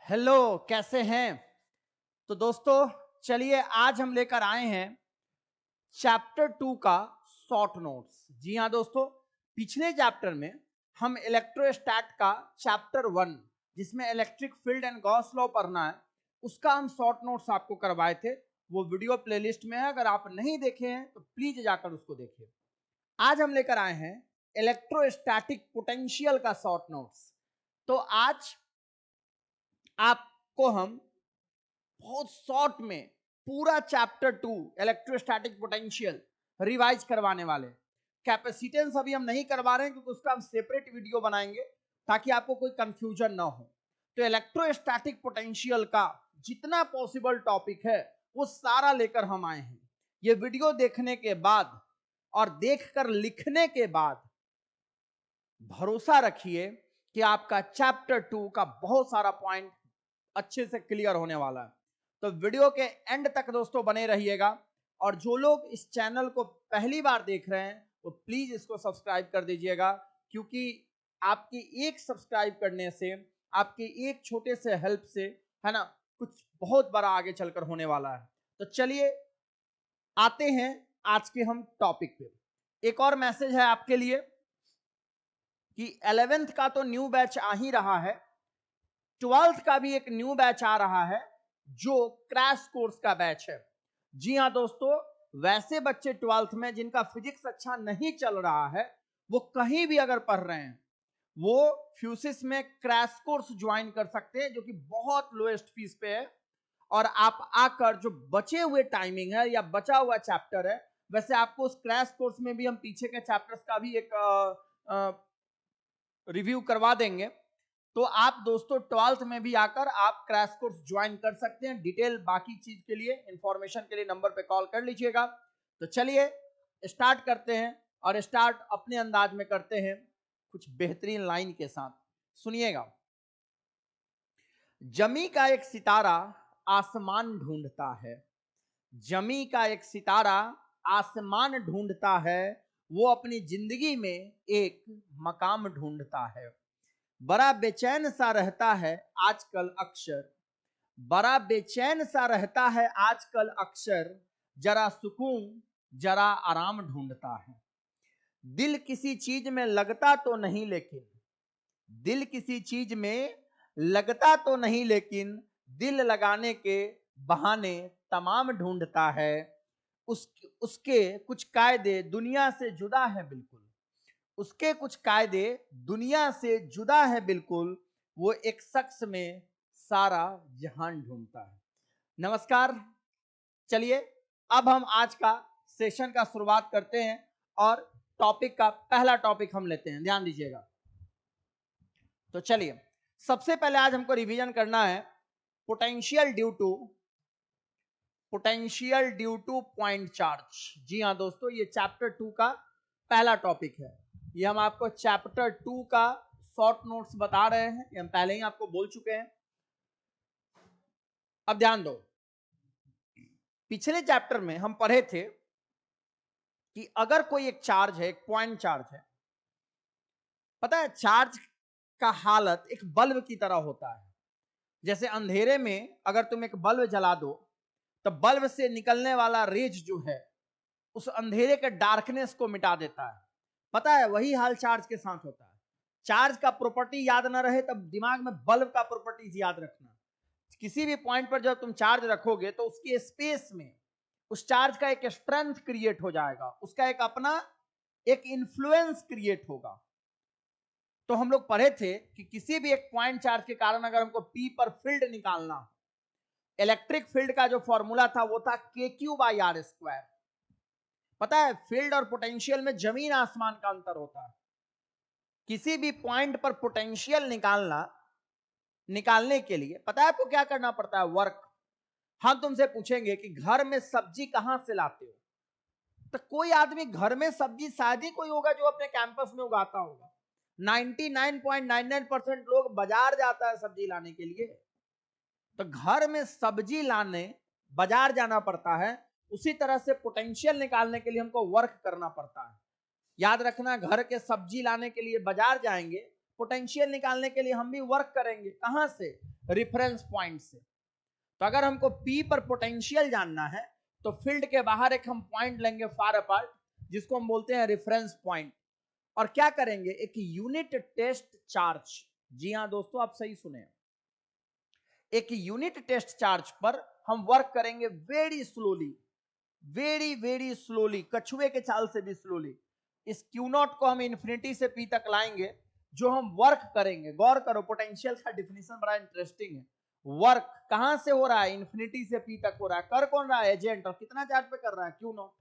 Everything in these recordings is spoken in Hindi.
हेलो, कैसे हैं? तो दोस्तों चलिए आज हम लेकर आए हैं चैप्टर 2 का शॉर्ट नोट्स। जी हाँ दोस्तों, पिछले चैप्टर में हम इलेक्ट्रोस्टैट का चैप्टर 1 जिसमें electric field and Gauss law पढ़ना है उसका हम शॉर्ट नोट्स आपको करवाए थे। वो वीडियो प्लेलिस्ट में है, अगर आप नहीं देखे हैं तो प्लीज जाकर उसको देखिए। आज हम लेकर आए हैं इलेक्ट्रोस्टैटिक पोटेंशियल का शॉर्ट नोट्स। तो आज आपको हम बहुत शॉर्ट में पूरा चैप्टर 2 इलेक्ट्रोस्टैटिक पोटेंशियल रिवाइज करवाने वाले। कैपेसिटेंस अभी हम नहीं करवा रहे हैं क्योंकि उसका हम सेपरेट वीडियो बनाएंगे ताकि आपको कोई कंफ्यूजन ना हो। तो इलेक्ट्रोस्टैटिक पोटेंशियल का जितना पॉसिबल टॉपिक है वो सारा लेकर हम आए हैं। ये वीडियो देखने के बाद और देखकर लिखने के बाद भरोसा रखिए कि आपका चैप्टर 2 का बहुत सारा पॉइंट अच्छे से क्लियर होने वाला है। तो वीडियो के एंड तक दोस्तों बने रहिएगा, और जो लोग इस चैनल को पहली बार देख रहे हैं वो प्लीज इसको सब्सक्राइब कर दीजिएगा, क्योंकि आपकी एक सब्सक्राइब करने से, आपकी एक छोटे से हेल्प से, है ना, कुछ बहुत बड़ा आगे चलकर होने वाला है। तो चलिए आते हैं आज के हम टॉपिक पे। एक और मैसेज है आपके लिए कि 11th का तो न्यू बैच आ ही रहा है, 12th का भी एक न्यू बैच आ रहा है जो क्रैश कोर्स का बैच है। जी हाँ दोस्तों, वैसे बच्चे 12th में जिनका फिजिक्स अच्छा नहीं चल रहा है वो कहीं भी अगर पढ़ रहे हैं वो फ्यूसिस में क्रैश कोर्स ज्वाइन कर सकते हैं, जो कि बहुत लोएस्ट फीस पे है। और आप आकर जो बचे हुए टाइमिंग है या बचा हुआ चैप्टर है, वैसे आपको उस क्रैश कोर्स में भी हम पीछे के चैप्टर्स का भी एक रिव्यू करवा देंगे। तो आप दोस्तों 12th में भी आकर आप क्रैश कोर्स ज्वाइन कर सकते हैं। डिटेल बाकी चीज के लिए, इंफॉर्मेशन के लिए नंबर पे कॉल कर लीजिएगा। तो चलिए स्टार्ट करते हैं, और स्टार्ट अपने अंदाज में करते हैं कुछ बेहतरीन लाइन के साथ। सुनिएगा। जमी का एक सितारा आसमान ढूंढता है, जमी का एक सितारा आसमान ढूंढता है, वो अपनी जिंदगी में एक मकाम ढूंढता है। बड़ा बेचैन सा रहता है आजकल अक्सर, बड़ा बेचैन सा रहता है आजकल अक्सर, जरा सुकून जरा आराम ढूंढता है। दिल किसी चीज में लगता तो नहीं लेकिन, दिल किसी चीज में लगता तो नहीं लेकिन, दिल लगाने के बहाने तमाम ढूंढता है। उसके कुछ कायदे दुनिया से जुदा है बिल्कुल, उसके कुछ कायदे दुनिया से जुदा है बिल्कुल, वो एक शख्स में सारा जहान ढूंढता है। नमस्कार, चलिए अब हम आज का सेशन का शुरुआत करते हैं और टॉपिक का पहला टॉपिक हम लेते हैं, ध्यान दीजिएगा। तो चलिए सबसे पहले आज हमको रिवीजन करना है potential due to point charge. जी हाँ दोस्तों, ये चैप्टर 2 का पहला टॉपिक है। ये हम आपको चैप्टर 2 का शॉर्ट नोट्स बता रहे हैं, ये हम पहले ही आपको बोल चुके हैं। अब ध्यान दो, पिछले चैप्टर में हम पढ़े थे कि अगर कोई एक चार्ज है, एक पॉइंट चार्ज है, पता है चार्ज का हालत एक बल्ब की तरह होता है। जैसे अंधेरे में अगर तुम एक बल्ब जला दो तो बल्ब से निकलने वाला रेज जो है उस अंधेरे के डार्कनेस को मिटा देता है। पता है वही हाल चार्ज के साथ होता है। चार्ज का प्रॉपर्टी याद ना रहे तब दिमाग में बल्ब का प्रॉपर्टीज याद रखना। किसी भी पॉइंट पर जब तुम चार्ज रखोगे तो उसके स्पेस में उस चार्ज का एक स्ट्रेंथ क्रिएट हो जाएगा, उसका एक अपना एक इन्फ्लुएंस क्रिएट होगा। तो हम लोग पढ़े थे कि किसी भी एक पॉइंट चार्ज के कारण अगर हमको P पर फील्ड निकालना, इलेक्ट्रिक फील्ड का जो फॉर्मूला था वो था KQ/R²। पता है फील्ड और पोटेंशियल में जमीन आसमान का अंतर होता है। किसी भी पॉइंट पर पोटेंशियल निकालने के लिए पता है आपको क्या करना पड़ता है? वर्क। हम तुमसे पूछेंगे कि घर में सब्जी कहां से लाते हो, तो कोई आदमी घर में सब्जी शायद ही कोई होगा जो अपने कैंपस में उगाता होगा। 99.99% लोग बाजार जाता है सब्जी लाने के लिए। तो घर में सब्जी लाने बाजार जाना पड़ता है, उसी तरह से पोटेंशियल निकालने के लिए हमको वर्क करना पड़ता है। याद रखना, घर के सब्जी लाने के लिए बाजार जाएंगे पोटेंशियल निकालने के लिए हम भी वर्क करेंगे, कहां से, रेफरेंस पॉइंट से। तो अगर हमको P पर पोटेंशियल जानना है तो फील्ड के बाहर एक हम पॉइंट लेंगे फार अपार्ट, जिसको हम बोलते हैं रेफरेंस पॉइंट, और क्या करेंगे, एक यूनिट टेस्ट चार्ज, जी हां दोस्तों आप सही सुने, एक यूनिट टेस्ट चार्ज पर हम वर्क करेंगे very slowly, very very slowly, कछुए के चाल से भी स्लोली। इस क्यू नॉट को हम इन्फिनिटी से पी तक लाएंगे। जो हम वर्क करेंगे, गौर करो पोटेंशियल का डिफिनेशन बड़ा इंटरेस्टिंग है। वर्क कहां से हो रहा है, इन्फिनिटी से पी तक हो रहा है। कर कौन रहा है, एजेंट, और कितना चार्ज पे कर रहा है, q naught,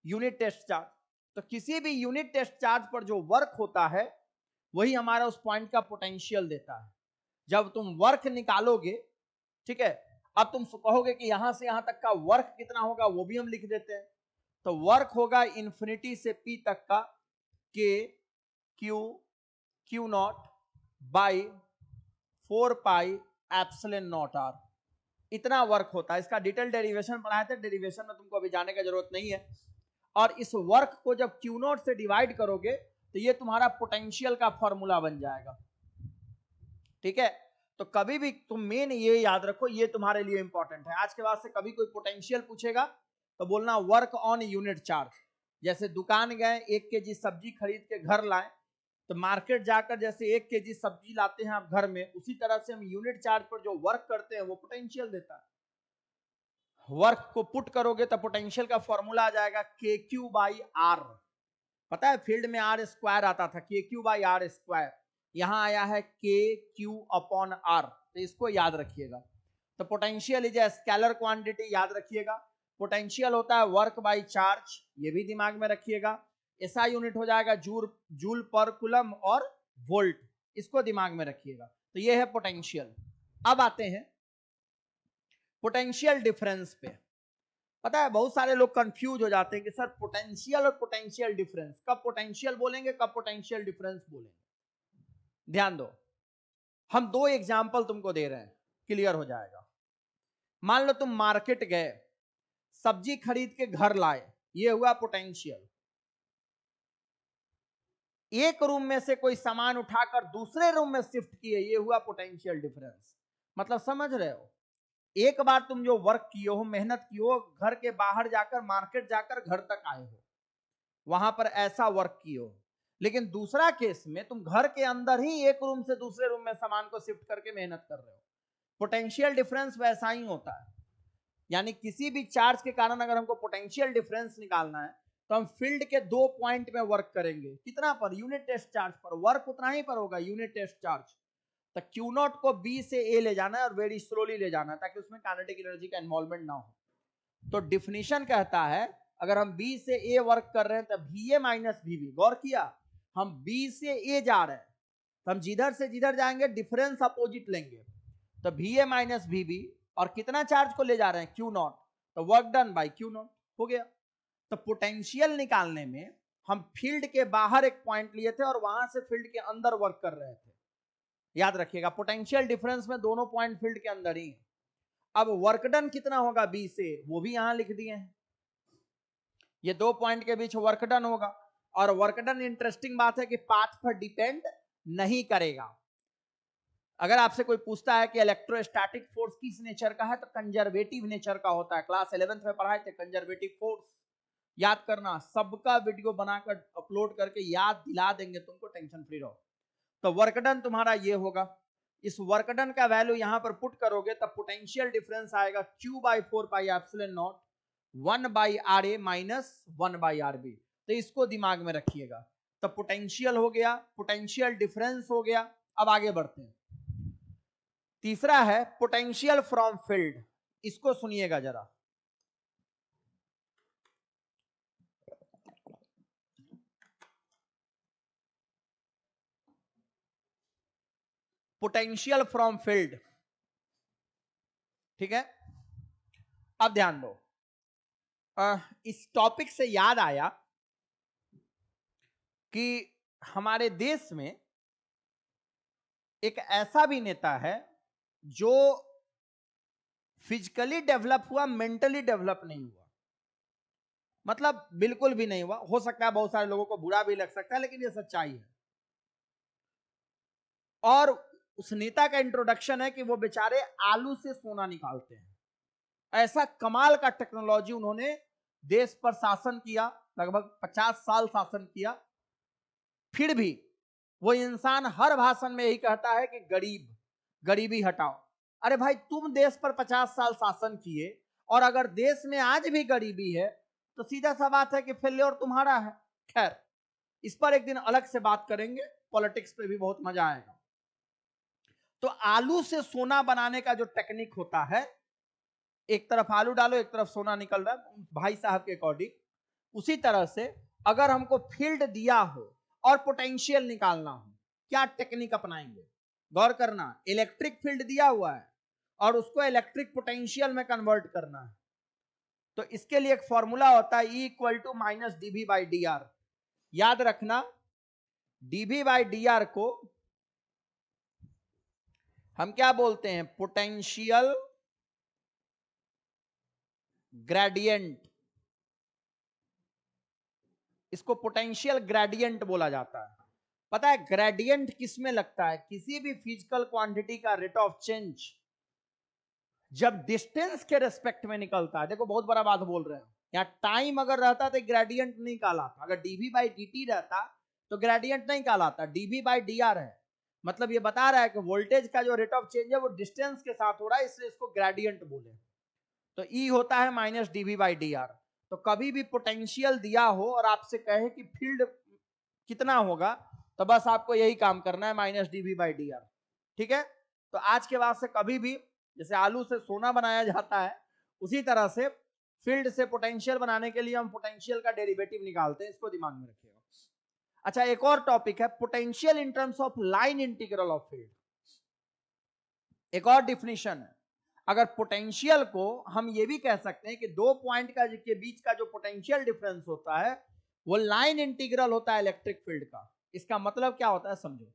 unit test charge. तो किसी भी यूनिट टेस्ट चार्ज पर जो वर्क होता है वही हमारा उस पॉइंट का पोटेंशियल देता है। जब तुम वर्क निकालोगे, ठीक है, अब तुम कहोगे कि यहां से यहां तक का वर्क कितना होगा, वो भी हम लिख देते हैं। तो वर्क होगा इन्फिनिटी से पी तक का के q naught by 4 pi epsilon naught r, इतना वर्क होता है। इसका डिटेल डेरिवेशन पढ़ाए थे, डेरिवेशन में तुमको अभी जाने का जरूरत नहीं है। और इस वर्क को जब क्यू नॉट से डिवाइड करोगे तो ये तुम्हारा पोटेंशियल का फॉर्मूला बन जाएगा, ठीक है। तो कभी भी तुम मेन ये याद रखो, ये तुम्हारे लिए इंपॉर्टेंट है। आज के बाद से कभी कोई पोटेंशियल पूछेगा तो बोलना वर्क ऑन यूनिट चार्ज। जैसे दुकान गए, 1 केजी सब्जी खरीद के घर लाए, तो मार्केट जाकर जैसे 1 केजी सब्जी लाते हैं आप घर में, उसी तरह से हम यूनिट चार्ज पर जो वर्क करते हैं वो पोटेंशियल देता है। वर्क को पुट करोगे तो पोटेंशियल का फॉर्मूला आ जाएगा के क्यू बाई आर। पता है फील्ड में आर स्क्वायर आता था, के क्यू बाई आर स्क्वायर, यहां आया है के क्यू अपॉन आर, तो इसको याद रखिएगा। तो potential is a scalar quantity, याद रखिएगा। पोटेंशियल होता है वर्क बाई चार्ज, ये भी दिमाग में रखिएगा। ऐसा यूनिट हो जाएगा जूल पर कूलम और वोल्ट, इसको दिमाग में रखिएगा। तो ये है पोटेंशियल। अब आते हैं पोटेंशियल डिफरेंस पे। पता है बहुत सारे लोग कंफ्यूज हो जाते हैं कि सर पोटेंशियल और पोटेंशियल डिफरेंस, कब पोटेंशियल बोलेंगे कब पोटेंशियल डिफरेंस बोलेंगे। ध्यान दो, हम 2 एग्जाम्पल तुमको दे रहे हैं, क्लियर हो जाएगा। मान लो तुम मार्केट गए, सब्जी खरीद के घर लाए, ये हुआ पोटेंशियल। एक रूम में से कोई सामान उठाकर दूसरे रूम में शिफ्ट किए, ये हुआ पोटेंशियल डिफरेंस। मतलब समझ रहे हो, एक बार तुम जो वर्क किए हो, मेहनत की हो, घर के बाहर जाकर, मार्केट जाकर घर तक आए हो, वहां पर ऐसा वर्क किए हो। लेकिन दूसरा केस में तुम घर के अंदर ही एक रूम से दूसरे रूम में सामान को शिफ्ट करके मेहनत कर रहे हो। पोटेंशियल डिफरेंस वैसा ही होता है। यानी किसी भी चार्ज के कारण अगर हमको पोटेंशियल डिफरेंस निकालना है तो हम फील्ड के 2 पॉइंट में वर्क करेंगे। कितना पर, यूनिट टेस्ट चार्ज पर, वर्क उतना ही पर होगा, यूनिट टेस्ट चार्ज। तो क्यू नॉट को बी से ए ले जाना है और वेरी स्लोली ले जाना है, ताकि उसमें काइनेटिक एनर्जी का इन्वॉल्वमेंट ना हो। तो डिफिनीशन कहता है अगर हम बी से ए वर्क कर रहे हैं तो V A minus V B. गौर किया, हम बी से ए जा रहे हैं तो हम जिधर से जिधर जाएंगे डिफरेंस अपोजिट लेंगे। तो V A minus V B, और कितना चार्ज को ले जा रहे हैं, क्यू नॉट, तो work done by q naught हो गया। तो पोटेंशियल निकालने में हम फील्ड के बाहर एक पॉइंट लिए थे और वहां से फील्ड के अंदर वर्क कर रहे थे। याद रखिएगा पोटेंशियल डिफरेंस में दोनों पॉइंट फील्ड के अंदर ही है। अब वर्क डन कितना होगा बी से, वो भी यहां लिख दिए हैं, ये 2 पॉइंट के बीच वर्क डन होगा। और वर्क डन इंटरेस्टिंग बात है कि पाथ पर डिपेंड नहीं करेगा। अगर आपसे कोई पूछता है कि इलेक्ट्रोस्टैटिक फोर्स किस नेचर का है, तो कंजर्वेटिव नेचर का होता है। क्लास 11th में पढ़ाए थे कंजर्वेटिव फोर्स, याद करना, सबका वीडियो बनाकर अपलोड करके याद दिला देंगे तुमको, टेंशन फ्री रहो। तो वर्क डन तुम्हारा ये होगा। इस वर्क डन का वैल्यू यहां पर पुट करोगे तब पोटेंशियल डिफरेंस आएगा q by 4 pi epsilon naught 1 by r A minus 1 by r B. तो इसको दिमाग में रखिएगा। तो पोटेंशियल हो गया, पोटेंशियल डिफरेंस हो गया। अब आगे बढ़ते हैं, तीसरा है पोटेंशियल फ्रॉम फील्ड। इसको सुनिएगा जरा, पोटेंशियल फ्रॉम फील्ड, ठीक है। अब ध्यान दो, इस टॉपिक से याद आया कि हमारे देश में एक ऐसा भी नेता है जो फिजिकली डेवलप हुआ, मेंटली डेवलप नहीं हुआ। मतलब बिल्कुल भी नहीं हुआ। हो सकता है बहुत सारे लोगों को बुरा भी लग सकता है, लेकिन ये सच्चाई है। और उस नेता का इंट्रोडक्शन है कि वो बेचारे आलू से सोना निकालते हैं। ऐसा कमाल का टेक्नोलॉजी उन्होंने देश पर शासन किया, लगभग 50 साल शासन किया। फिर भी वो इंसान हर भाषण में यही कहता है कि गरीबी हटाओ। अरे भाई, तुम देश पर 50 साल शासन किए और अगर देश में आज भी गरीबी है तो सीधा सा बात है कि फेल्योर तुम्हारा है। खैर, इस पर एक दिन अलग से बात करेंगे, पॉलिटिक्स पे भी बहुत मजा आएगा। तो आलू से सोना बनाने का जो टेक्निक होता है, एक तरफ आलू डालो एक तरफ सोना निकल रहा है, भाई साहब के अकॉर्डिंग उसी तरह से अगर हमको फील्ड दिया हो और पोटेंशियल निकालना हो, क्या टेक्निक अपनाएंगे? गौर करना, इलेक्ट्रिक फील्ड दिया हुआ है और उसको इलेक्ट्रिक पोटेंशियल में कन्वर्ट करना है। तो इसके लिए एक फॉर्मूला होता है E equal to minus dV by dr। याद रखना, dV बाई dr को हम क्या बोलते हैं? Potential gradient. इसको पोटेंशियल ग्रेडियंट बोला जाता है। पता है ग्रेडियंट किस में लगता है? किसी भी फिजिकल क्वांटिटी का रेट ऑफ चेंज जब डिस्टेंस के रेस्पेक्ट में निकलता है। देखो बहुत बड़ा बात बोल रहे हैं, यहाँ टाइम अगर रहता तो ग्रेडियंट नहीं कहलाता। अगर dV बाई dt रहता तो ग्रेडियंट नहीं कहलाता, dV बाई dr है। मतलब ये बता रहा है कि वोल्टेज का जो रेट ऑफ चेंज है वो डिस्टेंस के साथ हो रहा है, इसलिए इसको ग्रेडियंट बोले। तो E होता है माइनस dV बाई dr। तो कभी भी पोटेंशियल दिया हो और आपसे कहे कि फील्ड कितना होगा, तो बस आपको यही काम करना है, माइनस dV बाई dr। ठीक है? तो आज के बाद से कभी भी जैसे आलू से सोना बनाया जाता है, उसी तरह से फील्ड से पोटेंशियल बनाने के लिए हम पोटेंशियल का डेरिवेटिव निकालते हैं, इसको दिमाग में रखिएगा। अच्छा, एक और टॉपिक है potential in terms of line integral of field. एक और डिफिनेशन है। अगर पोटेंशियल को हम ये भी कह सकते हैं कि दो पॉइंट के बीच का जो पोटेंशियल डिफरेंस होता है वो लाइन इंटीग्रल होता है इलेक्ट्रिक फील्ड का। इसका मतलब क्या होता है समझो।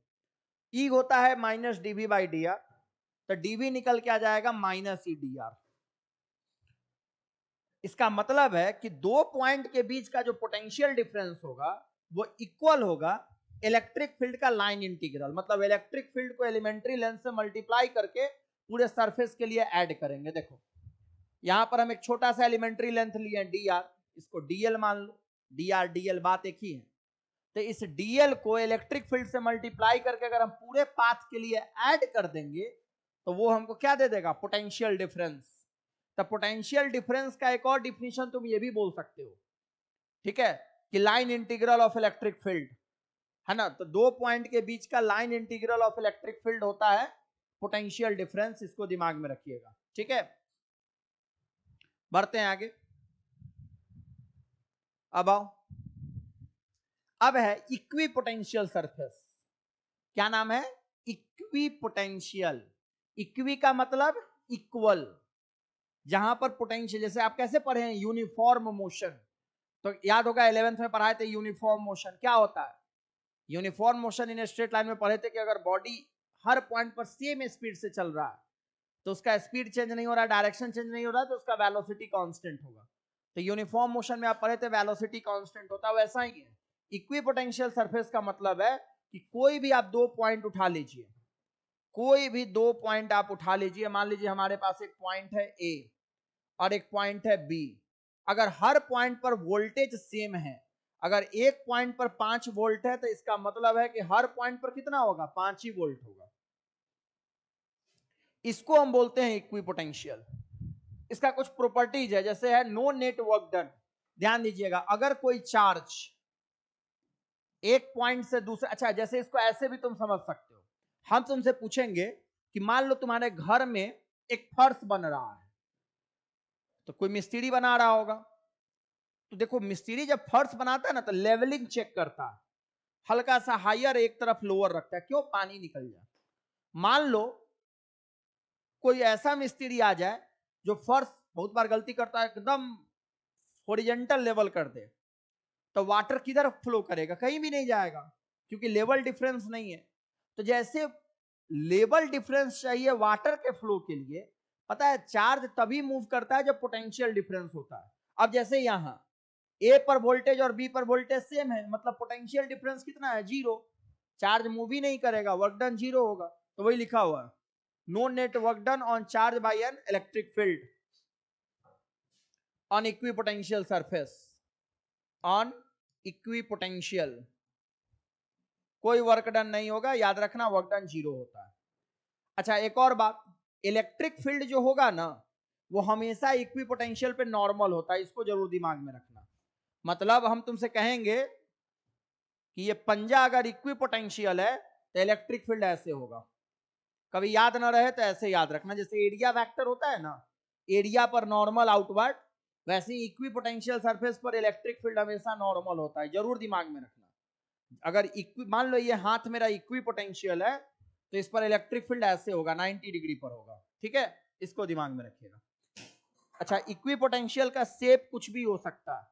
E होता है माइनस dV बाई dr, तो dV निकल के आ जाएगा माइनस E dr। इसका मतलब है कि दो पॉइंट के बीच का जो पोटेंशियल डिफरेंस होगा वो इक्वल होगा इलेक्ट्रिक फील्ड का लाइन इंटीग्रल। मतलब इलेक्ट्रिक फील्ड को एलिमेंट्री लेंथ से मल्टीप्लाई करके पूरे सरफेस के लिए ऐड करेंगे। देखो यहां पर हम एक छोटा सा एलिमेंट्री लेंथ लिए dr, इसको dl मान लो। dr dl बात एक ही है। तो इस dl को इलेक्ट्रिक फील्ड से मल्टीप्लाई करके अगर हम पूरे पाथ के लिए ऐड कर देंगे तो वो हमको क्या दे देगा? Potential difference. तो पोटेंशियल डिफरेंस का एक और डिफिनेशन तुम ये भी बोल सकते हो, ठीक है, कि line integral of electric field है ना। तो दो पॉइंट के बीच का line integral of electric field होता है पोटेंशियल डिफरेंस। इसको दिमाग में रखिएगा, ठीक है। बढ़ते हैं आगे। अब आओ, अब है इक्वी पोटेंशियल सरफेस। क्या नाम है? Equi potential. इक्वी का मतलब इक्वल। जहां पर पोटेंशियल, जैसे आप कैसे पढ़े हैं यूनिफॉर्म मोशन, तो याद होगा 11th में पढ़ाए थे यूनिफॉर्म मोशन क्या होता है। Uniform motion in straight line में पढ़े थे कि अगर बॉडी हर पॉइंट पर सेम स्पीड से चल रहा है तो उसका स्पीड चेंज नहीं हो रहा है, डायरेक्शन चेंज नहीं हो रहा है, तो उसका वेलोसिटी कांस्टेंट होगा। तो यूनिफॉर्म मोशन में आप पढ़े थे वेलोसिटी कांस्टेंट होता है, वैसा ही है इक्विपोटेंशियल सरफेस का मतलब है कि कोई भी आप दो पॉइंट उठा लीजिए, कोई भी दो पॉइंट आप उठा लीजिए। मान लीजिए हमारे पास एक पॉइंट है ए और एक पॉइंट है बी। अगर हर पॉइंट पर वोल्टेज सेम है, अगर एक पॉइंट पर 5 वोल्ट है तो इसका मतलब है कि हर पॉइंट पर कितना होगा? 5 ही वोल्ट होगा। इसको हम बोलते हैं इक्विपोटेंशियल। इसका कुछ प्रॉपर्टीज है, जैसे है नो नेट वर्क डन। ध्यान दीजिएगा, अगर कोई चार्ज एक पॉइंट से दूसरे, अच्छा जैसे इसको ऐसे भी तुम समझ सकते हो, हम तुमसे पूछेंगे कि मान लो तुम्हारे घर में एक फर्श बन रहा है, तो कोई मिस्त्री बना रहा होगा, तो देखो मिस्त्री जब फर्श बनाता है ना तो लेवलिंग चेक करता है, हल्का सा हायर एक तरफ लोअर रखता है, क्यों? पानी निकल जाए। मान लो कोई ऐसा मिस्त्री आ जाए जो फर्श, बहुत बार गलती करता है, एकदम हॉरिजॉन्टल लेवल कर दे, तो वाटर किधर फ्लो करेगा? कहीं भी नहीं जाएगा, क्योंकि लेवल डिफरेंस नहीं है। तो जैसे लेवल डिफरेंस चाहिए वाटर के फ्लो के लिए, पता है चार्ज तभी मूव करता है जब पोटेंशियल डिफरेंस होता है। अब जैसे यहां ए पर वोल्टेज और बी पर वोल्टेज सेम है, मतलब पोटेंशियल डिफरेंस कितना है? 0। चार्ज मूव ही नहीं करेगा, वर्क डन 0 होगा। तो वही लिखा हुआ है, no net work done on charge by an electric field on equipotential surface, on equipotential कोई वर्क डन नहीं होगा, याद रखना वर्क डन 0 होता है। अच्छा एक और बात, इलेक्ट्रिक फील्ड जो होगा ना वो हमेशा इक्विपोटेंशियल पे नॉर्मल होता है, इसको जरूर दिमाग में रखना। मतलब हम तुमसे कहेंगे कि ये पंजा अगर इक्विपोटेंशियल है तो इलेक्ट्रिक फील्ड ऐसे होगा, कभी याद ना रहे तो ऐसे याद रखना। जैसे एरिया वेक्टर होता है ना, एरिया पर नॉर्मल आउटवर्ड, वैसे ही इक्विपोटेंशियल सरफेस पर इलेक्ट्रिक फील्ड हमेशा नॉर्मल होता है, जरूर दिमाग में रखना। अगर मान लो ये हाथ मेरा इक्विपोटेंशियल है तो इस पर इलेक्ट्रिक फील्ड ऐसे होगा, 90 डिग्री पर होगा, ठीक है, इसको दिमाग में रखिएगा। अच्छा इक्विपोटेंशियल का शेप कुछ भी हो सकता है,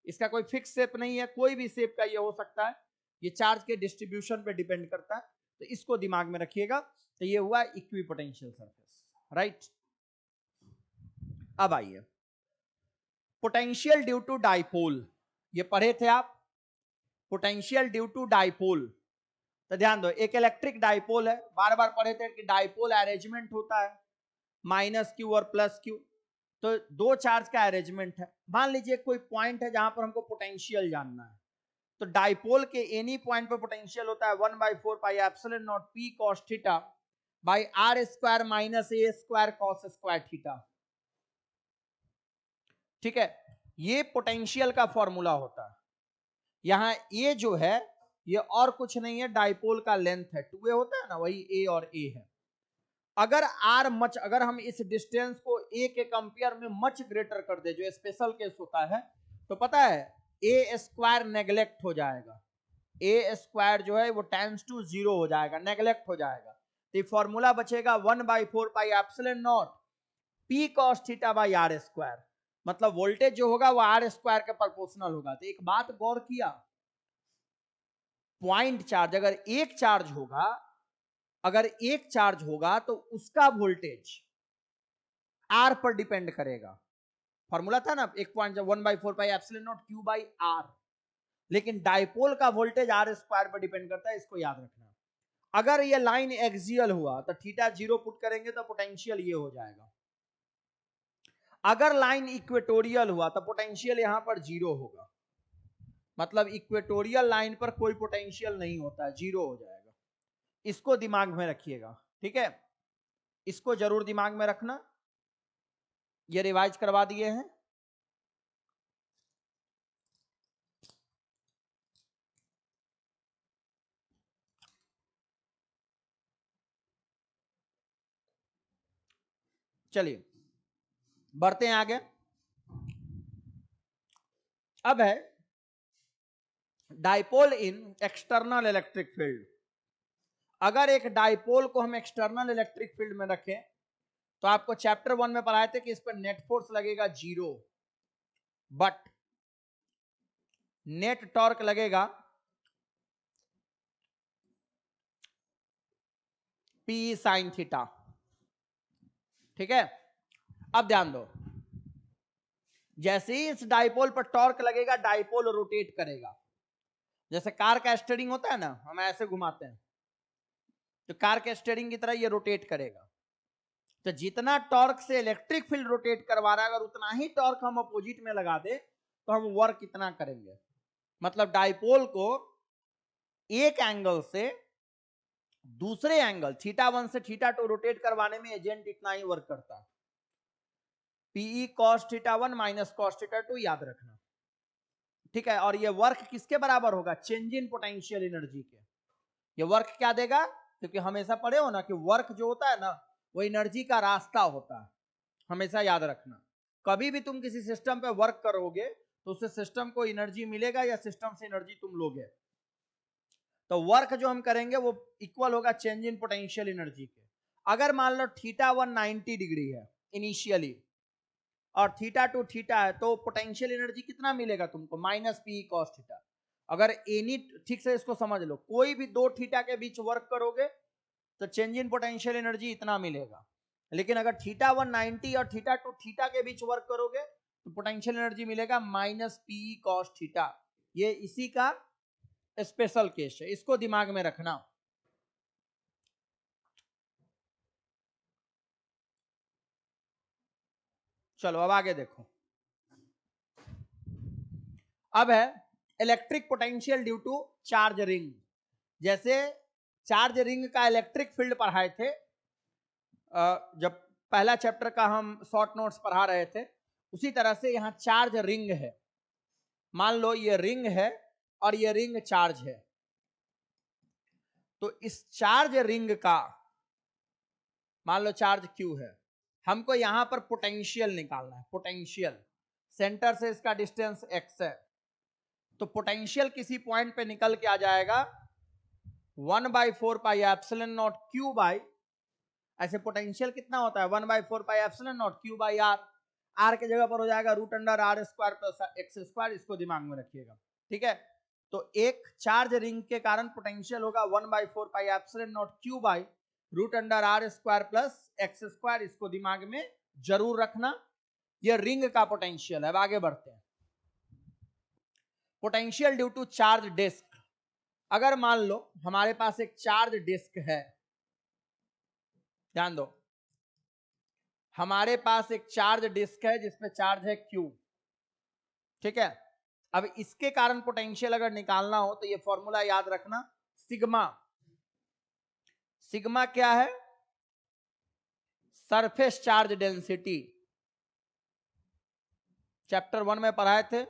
इसका कोई फिक्स शेप नहीं है, कोई भी शेप का ये हो सकता है, ये चार्ज के डिस्ट्रीब्यूशन पे डिपेंड करता है, तो इसको दिमाग में रखिएगा। तो ये हुआ इक्विपोटेंशियल सरफेस, राइट। अब आइए पोटेंशियल ड्यू टू डाइपोल, ये पढ़े थे आप, पोटेंशियल ड्यू टू डाइपोल। तो ध्यान दो, एक इलेक्ट्रिक डाइपोल है, बार बार पढ़े थे कि डाइपोल अरेंजमेंट होता है माइनस क्यू और प्लस क्यू, तो दो चार्ज का अरेंजमेंट है। मान लीजिए कोई पॉइंट है जहां पर हमको पोटेंशियल जानना है, तो डाइपोल के एनी पॉइंट पर पोटेंशियल होता है 1/4 pi epsilon naught p cos theta by r square minus a square cos square theta, ठीक है। ये पोटेंशियल का फॉर्मूला होता है। यहां ए जो है ये और कुछ नहीं है, डाइपोल का लेंथ है, 2a होता है ना, वही ए और ए है। अगर आर मच, अगर हम इस डिस्टेंस को ए के कंपेयर में मच ग्रेटर कर दे, जो स्पेशल केस होता है, तो पता है ए स्क्वायर नेग्लेक्ट हो जाएगा, ए स्क्वायर जो है वो टेंड्स टू 0 हो जाएगा, नेग्लेक्ट हो जाएगा। तो फॉर्मूला बचेगा 1/4 pi epsilon naught p cos theta by r square, मतलब वोल्टेज जो होगा वो आर स्क्वायर के प्रोपोर्शनल होगा। तो एक बात गौर किया, पॉइंट चार्ज अगर एक चार्ज होगा, अगर एक चार्ज होगा तो उसका वोल्टेज आर पर डिपेंड करेगा। फॉर्मूला था ना, एक point 1/4 pi epsilon naught q by r, लेकिन डाइपोल का वोल्टेज आर स्क्वायर पर डिपेंड करता है, इसको याद रखना। अगर ये लाइन एक्सियल हुआ तो थीटा 0 पुट करेंगे तो पोटेंशियल ये हो जाएगा। अगर लाइन इक्वेटोरियल हुआ तो पोटेंशियल यहां पर 0 होगा, मतलब इक्वेटोरियल लाइन पर कोई पोटेंशियल नहीं होता है, 0 हो जाएगा। इसको दिमाग में रखिएगा, ठीक है, इसको जरूर दिमाग में रखना। ये रिवाइज करवा दिए हैं। चलिए बढ़ते हैं आगे। अब है डाइपोल इन एक्सटर्नल इलेक्ट्रिक फील्ड। अगर एक डाइपोल को हम एक्सटर्नल इलेक्ट्रिक फील्ड में रखें तो आपको चैप्टर 1 में पढ़ाए थे कि इस पर नेट फोर्स लगेगा 0, बट नेट टॉर्क लगेगा पी साइन थीटा, ठीक है। अब ध्यान दो, जैसे ही इस डाइपोल पर टॉर्क लगेगा डाइपोल रोटेट करेगा। जैसे कार का स्टीयरिंग होता है ना, हम ऐसे घुमाते हैं तो कार के स्टीयरिंग की तरह ये रोटेट करेगा। तो जितना टॉर्क से इलेक्ट्रिक फील्ड रोटेट करवा रहा है, अगर उतना ही टॉर्क हम अपोजिट में लगा दे तो हम वर्क कितना करेंगे। मतलब डाइपोल को एक एंगल से दूसरे एंगल θ1 से θ2 रोटेट करवाने में एजेंट इतना ही वर्क करता है, पीई कॉस θ1 माइनस कॉस θ2, याद रखना, ठीक है। और ये वर्क किसके बराबर होगा, चेंज इन पोटेंशियल एनर्जी के। ये वर्क क्या देगा, क्योंकि हमेशा पढ़े हो ना कि वर्क जो होता है ना वो एनर्जी का रास्ता होता है, हमेशा याद रखना। कभी भी तुम किसी सिस्टम पे वर्क करोगे तो उससे सिस्टम को एनर्जी मिलेगा या सिस्टम से एनर्जी तुम लोगे। तो वर्क जो हम करेंगे वो इक्वल होगा चेंज इन पोटेंशियल एनर्जी के। अगर मान लो θ1 90 डिग्री है इनिशियली और θ2 थीटा है, तो पोटेंशियल एनर्जी कितना मिलेगा तुमको, माइनस पी कॉस थीटा। अगर एनी, ठीक से इसको समझ लो, कोई भी दो थीटा के बीच वर्क करोगे तो चेंज इन पोटेंशियल एनर्जी इतना मिलेगा। लेकिन अगर θ1 90 और θ2 थीटा के बीच वर्क करोगे तो पोटेंशियल एनर्जी मिलेगा माइनस पी कॉस थीटा। ये इसी का स्पेशल केस है, इसको दिमाग में रखना। चलो अब आगे देखो। अब है electric potential due to charge ring. जैसे चार्ज रिंग का इलेक्ट्रिक फील्ड पढ़ाए थे जब पहला चैप्टर का हम शॉर्ट नोट्स पढ़ा रहे थे, उसी तरह से यहां चार्ज रिंग है। मान लो ये रिंग है और ये रिंग चार्ज है, तो इस चार्ज रिंग का मान लो चार्ज Q है, हमको यहां पर पोटेंशियल निकालना है। पोटेंशियल सेंटर से इसका डिस्टेंस x है, तो पोटेंशियल किसी पॉइंट पे निकल के आ जाएगा 1/4 pi epsilon not Q by, ऐसे पोटेंशियल कितना होता है 1/4 pi epsilon not Q by R। R के जगह पर हो जाएगा √R² प्लस x², इसको दिमाग में रखिएगा, ठीक है। तो एक चार्ज रिंग के कारण पोटेंशियल होगा 1/4 pi epsilon not Q by √R² plus x², इसको दिमाग में जरूर रखना। ये रिंग का पोटेंशियल है। अब आगे बढ़ते हैं। Potential due to charge disc. अगर मान लो हमारे पास एक चार्ज डिस्क है, ध्यान दो, हमारे पास एक चार्ज डिस्क है जिसमें चार्ज है Q, ठीक है। अब इसके कारण पोटेंशियल अगर निकालना हो तो ये फॉर्मूला याद रखना, सिग्मा। सिग्मा क्या है? सरफेस चार्ज डेंसिटी, चैप्टर 1 में पढ़ाए थे।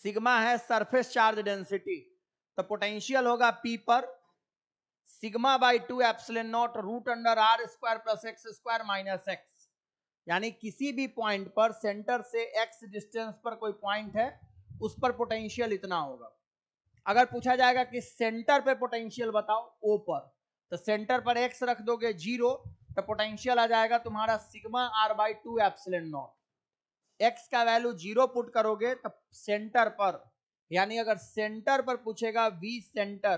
सिग्मा है सरफेस चार्ज डेंसिटी, तो पोटेंशियल होगा P पर sigma by 2 epsilon not √R² plus x² minus x। यानी किसी भी पॉइंट पर सेंटर से x डिस्टेंस पर कोई पॉइंट है, उस पर पोटेंशियल इतना होगा। अगर पूछा जाएगा कि सेंटर पे पोटेंशियल बताओ O पर, तो सेंटर पर x रख दोगे 0, तो पोटेंशियल आ जाएगा तुम्हारा sigma R/2 epsilon not. x का वैल्यू 0 पुट करोगे तो सेंटर पर, यानी अगर सेंटर पर पूछेगा V सेंटर,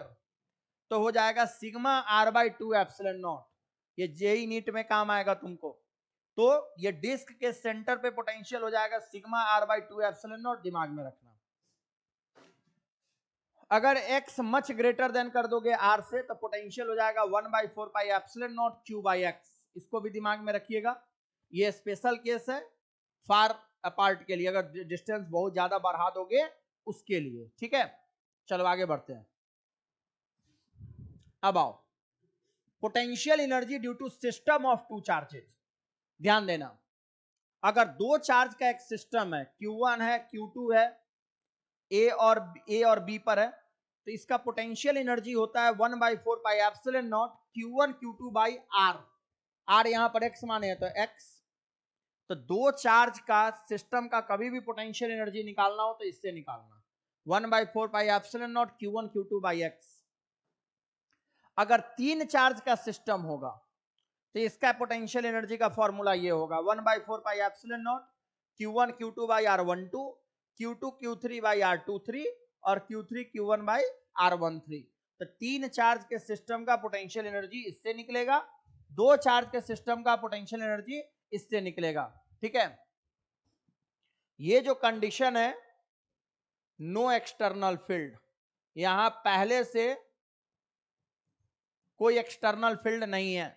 तो हो जाएगा सिग्मा R/2 एप्सिलॉन नॉट। ये जेई नीट में काम आएगा तुमको। तो ये डिस्क के सेंटर पे पोटेंशियल हो जाएगा सिग्मा R/2 एप्सिलॉन नॉट, दिमाग में रखना। अगर x मच ग्रेटर देन कर दोगे r से, तो पोटेंशियल हो जाएगा 1/4 pi epsilon not Q by x। इसको भी दिमाग में रखिएगा। ये स्पेशल केस है फार अपार्ट के लिए, अगर डिस्टेंस बहुत ज्यादा बढ़ा दोगे उसके लिए, ठीक है। चलो आगे बढ़ते हैं। अब आओ potential energy due to system of two charges. ध्यान देना, अगर दो चार्ज का एक सिस्टम है, Q1 है Q2 है, A और B पर है, तो इसका पोटेंशियल एनर्जी होता है 1/4 pi epsilon not Q1 Q2 by R। R यहां पर x माने है तो x। तो दो चार्ज का सिस्टम का कभी भी पोटेंशियल एनर्जी निकालना हो तो इससे निकालना, 1/4 pi epsilon not Q1 Q2 by x। अगर तीन चार्ज का सिस्टम होगा तो इसका पोटेंशियल एनर्जी का फॉर्मूला ये होगा 1/4 pi epsilon not Q1 Q2 by R12, Q2 Q3 by R23 और Q3 Q1 बाई R13। तो तीन चार्ज के सिस्टम का पोटेंशियल एनर्जी इससे निकलेगा, दो चार्ज के सिस्टम का पोटेंशियल एनर्जी इससे निकलेगा, ठीक है। ये जो कंडीशन है नो एक्सटर्नल फील्ड, यहां पहले से कोई एक्सटर्नल फील्ड नहीं है,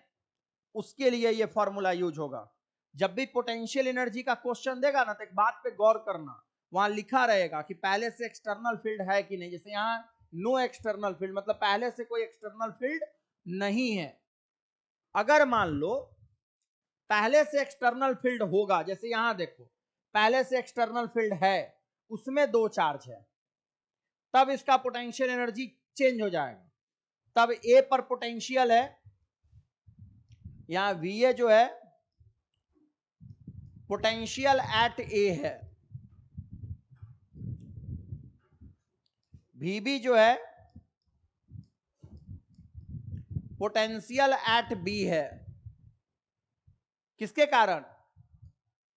उसके लिए ये फॉर्मूला यूज होगा। जब भी पोटेंशियल एनर्जी का क्वेश्चन देगा ना, तो एक बात पे गौर करना, वहां लिखा रहेगा कि पहले से एक्सटर्नल फील्ड है कि नहीं। जैसे यहां नो एक्सटर्नल फील्ड, मतलब पहले से कोई एक्सटर्नल फील्ड नहीं है। अगर मान लो पहले से एक्सटर्नल फील्ड होगा, जैसे यहां देखो पहले से एक्सटर्नल फील्ड है, उसमें दो चार्ज है, तब इसका पोटेंशियल एनर्जी चेंज हो जाएगा। तब ए पर पोटेंशियल है, यहां VA जो है पोटेंशियल एट ए है, VB जो है पोटेंशियल एट B है। किसके कारण?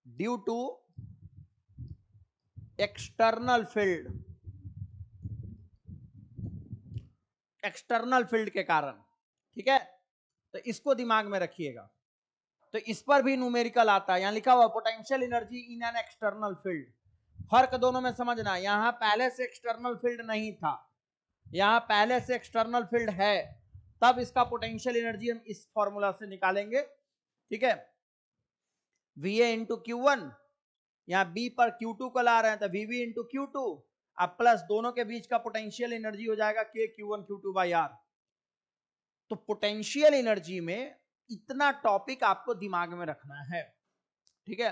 Due to external field, external field के कारण, ठीक है। तो इसको दिमाग में रखिएगा। तो इस पर भी न्यूमेरिकल आता है, यहां लिखा हुआ potential energy in an external field. फर्क दोनों में समझना, यहां पहले से एक्सटर्नल फील्ड नहीं था, यहां पहले से एक्सटर्नल फील्ड है, तब इसका पोटेंशियल एनर्जी हम इस फॉर्मूला से निकालेंगे, ठीक है। VA इंटू Q1, यहां B पर Q2 को ला रहे हैं तो VB इंटू Q2, अब प्लस दोनों के बीच का पोटेंशियल एनर्जी हो जाएगा K Q1 Q2 by R। तो पोटेंशियल एनर्जी में इतना टॉपिक आपको दिमाग में रखना है, ठीक है।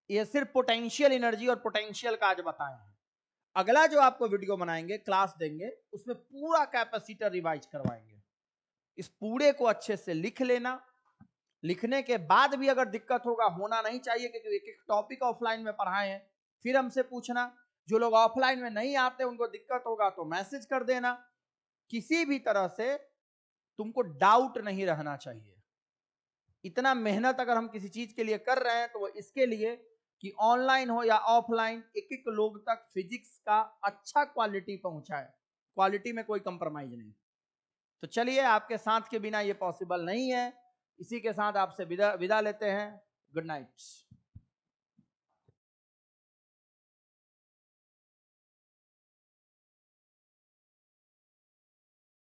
ये सिर्फ पोटेंशियल एनर्जी और पोटेंशियल का आज बताए हैं। अगला जो आपको वीडियो बनाएंगे, क्लास देंगे, उसमें पूरा कैपेसिटर रिवाइज करवाएंगे। इस पूरे को अच्छे से लिख लेना, लिखने के बाद भी अगर दिक्कत होगा, होना नहीं चाहिए क्योंकि एक एक टॉपिक ऑफलाइन में पढ़ाए हैं, फिर हमसे पूछना। जो लोग ऑफलाइन में नहीं आते उनको दिक्कत होगा तो मैसेज कर देना। किसी भी तरह से तुमको डाउट नहीं रहना चाहिए। इतना मेहनत अगर हम किसी चीज के लिए कर रहे हैं तो वो इसके लिए कि ऑनलाइन हो या ऑफलाइन, एक एक लोग तक फिजिक्स का अच्छा क्वालिटी पहुंचाए, क्वालिटी में कोई कंप्रोमाइज नहीं। तो चलिए, आपके साथ के बिना ये पॉसिबल नहीं है। इसी के साथ आपसे विदा लेते हैं। Good night.